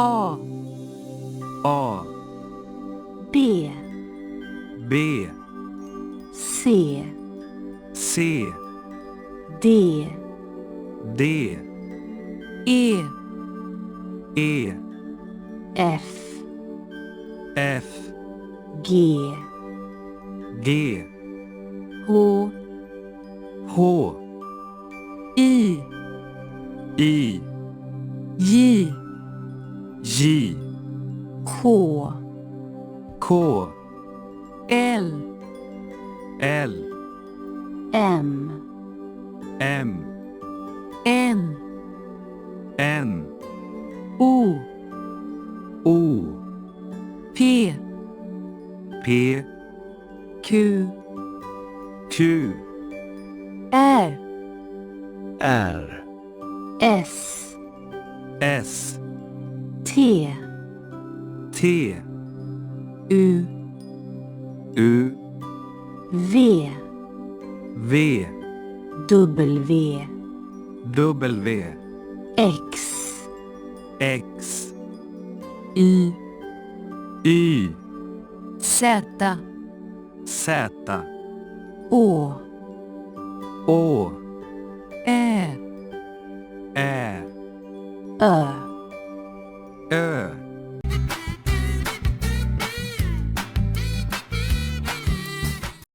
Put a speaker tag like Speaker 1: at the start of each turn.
Speaker 1: A,
Speaker 2: A,
Speaker 1: B,
Speaker 2: B,
Speaker 1: C,
Speaker 2: C,
Speaker 1: D,
Speaker 2: D,
Speaker 1: E,
Speaker 2: E,
Speaker 1: F,
Speaker 2: F,
Speaker 1: G,
Speaker 2: G,
Speaker 1: H,
Speaker 2: H,
Speaker 1: I,
Speaker 2: I,
Speaker 1: J,
Speaker 2: J,
Speaker 1: K,
Speaker 2: K,
Speaker 1: L,
Speaker 2: L,
Speaker 1: M,
Speaker 2: M,
Speaker 1: N,
Speaker 2: N,
Speaker 1: O,
Speaker 2: O,
Speaker 1: P,
Speaker 2: P,
Speaker 1: Q,
Speaker 2: Q,
Speaker 1: R,
Speaker 2: R,
Speaker 1: S,
Speaker 2: S,
Speaker 1: T,
Speaker 2: T,
Speaker 1: U,
Speaker 2: U,
Speaker 1: V,
Speaker 2: V,
Speaker 1: W,
Speaker 2: W,
Speaker 1: X,
Speaker 2: X,
Speaker 1: Y,
Speaker 2: Y,
Speaker 1: Z,
Speaker 2: Z,
Speaker 1: Å,
Speaker 2: Å,
Speaker 1: Ä,
Speaker 2: Ä,
Speaker 1: Ö,
Speaker 2: Ö,